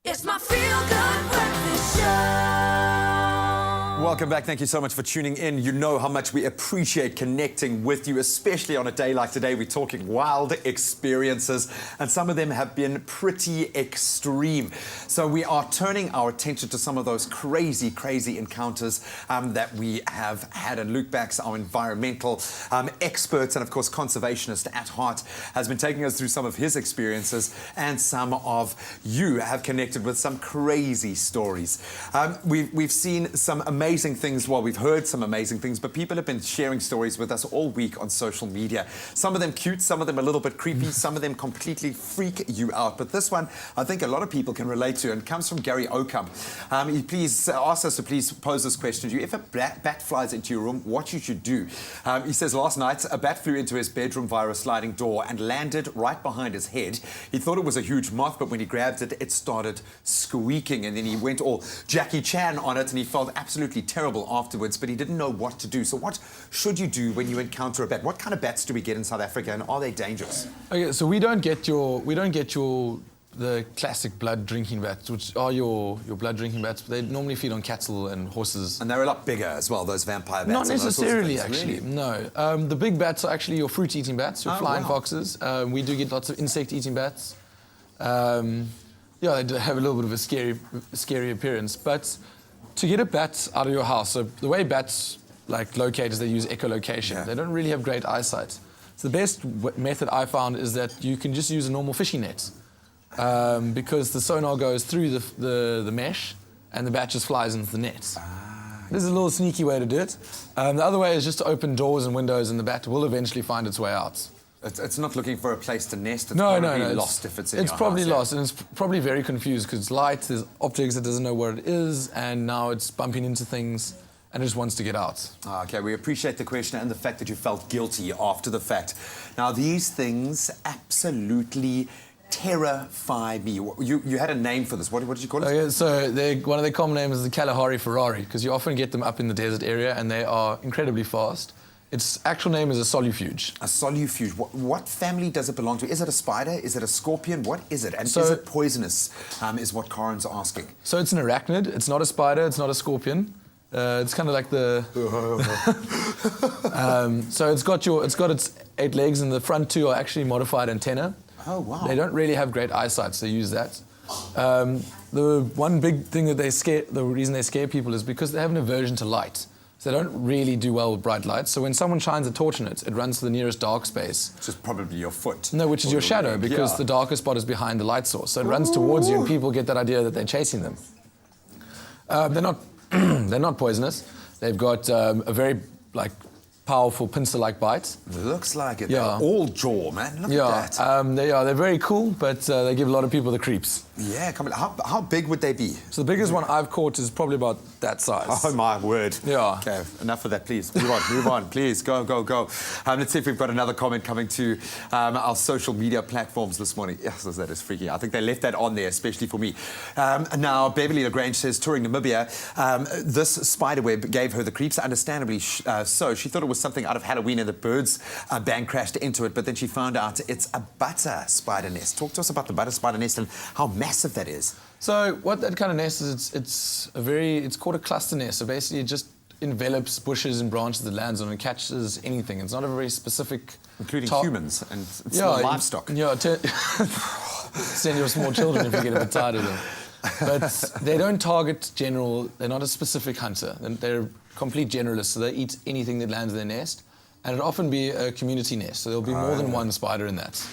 It's my feel-good breakfast show. Welcome back. Thank you so much for tuning in. You know how much we appreciate connecting with you, especially on a day like today. We're talking wild experiences, and some of them have been pretty extreme. So we are turning our attention to some of those crazy encounters that we have had. And Luke Bax, our environmental expert and, of course, conservationist at heart, has been taking us through some of his experiences, and some of you have connected with some crazy stories. We've seen some amazing things. Well, we've heard some amazing things, but people have been sharing stories with us all week on social media. Some of them cute, some of them a little bit creepy, some of them completely freak you out. But this one, I think a lot of people can relate to, and comes from Gary Oakham. He please asked us to please pose this question to you. If a bat flies into your room, what you should do? He says last night a bat flew into his bedroom via a sliding door and landed right behind his head. He thought it was a huge moth, but when he grabbed it, it started squeaking, and then he went all Jackie Chan on it, and he felt absolutely terrible afterwards, but he didn't know what to do. So what should you do when you encounter a bat? What kind of bats do we get in South Africa, and are they dangerous? Okay, so we don't get the classic blood drinking bats, which are your blood drinking bats. They normally feed on cattle and horses. And they're a lot bigger as well, those vampire bats. Not necessarily, things, actually. really? No. The big bats are actually your fruit-eating bats, your flying wow. foxes. We do get lots of insect-eating bats. Yeah, they do have a little bit of a scary appearance. But to get a bat out of your house, so the way bats locate is they use echolocation. Yeah. They don't really have great eyesight. So the best method I found is that you can just use a normal fishing net. Because the sonar goes through the mesh, and the bat just flies into the net. This is a little sneaky way to do it. The other way is just to open doors and windows, and the bat will eventually find its way out. It's not looking for a place to nest. It's No. probably lost if it's in your house. It's probably lost, and it's probably very confused because it's light, there's optics, it doesn't know what it is, and now it's bumping into things and it just wants to get out. Okay, we appreciate the question and the fact that you felt guilty after the fact. Now, these things absolutely terrify me. You had a name for this. What did you call it? Yeah, so one of their common names is the Kalahari Ferrari, because you often get them up in the desert area, and they are incredibly fast. Its actual name is a solufuge. A solufuge. What family does it belong to? Is it a spider? Is it a scorpion? What is it? And is it poisonous, is what Karen's asking. So it's an arachnid. It's not a spider. It's not a scorpion. It's kind of like the... so it's got its 8 legs, and the front 2 are actually modified antennae. Oh, wow. They don't really have great eyesight, so they use that. The one big thing that the reason they scare people is because they have an aversion to light. So they don't really do well with bright lights. So when someone shines a torch in it, it runs to the nearest dark space. Which is probably your foot. No, which is your shadow, because the darkest spot is behind the light source. So it runs towards you, and people get that idea that they're chasing them. They're not they're not poisonous. They've got a very powerful pincer-like bite. Looks like it. Yeah. They're all jaw, man. Look at that. They're very cool, but they give a lot of people the creeps. Yeah, come on. How big would they be? So the biggest one I've caught is probably about that size. Oh, my word. Yeah. Okay, enough of that, please. Move on, please. Go. Let's see if we've got another comment coming to our social media platforms this morning. Yes, that is freaky. I think they left that on there, especially for me. Now, Beverly LaGrange says, touring Namibia, this spider web gave her the creeps, understandably so. She thought it was something out of Halloween, and the birds band crashed into it, but then she found out it's a butter spider nest. Talk to us about the butter spider nest and how massive that is. So what that kind of nest is, it's called a cluster nest. So basically it just envelops bushes and branches that lands on and catches anything. It's not a very specific... Including humans and small livestock. Yeah, send your small children if you get a bit tired of them. But they don't target they're not a specific hunter. They're complete generalists, so they eat anything that lands in their nest. And it'll often be a community nest, so there'll be more than one spider in that.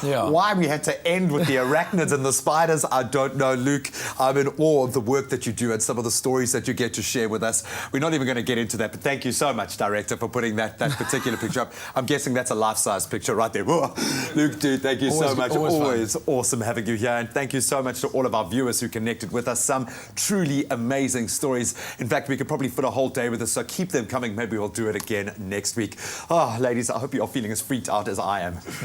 Yeah. Why we had to end with the arachnids and the spiders, I don't know, Luke. I'm in awe of the work that you do and some of the stories that you get to share with us. We're not even going to get into that, but thank you so much, Director, for putting that particular picture up. I'm guessing that's a life-size picture right there. Whoa. Luke, dude, thank you so much. Always awesome having you here. And thank you so much to all of our viewers who connected with us. Some truly amazing stories. In fact, we could probably fit a whole day with us, so keep them coming. Maybe we'll do it again next week. Oh, ladies, I hope you're feeling as freaked out as I am.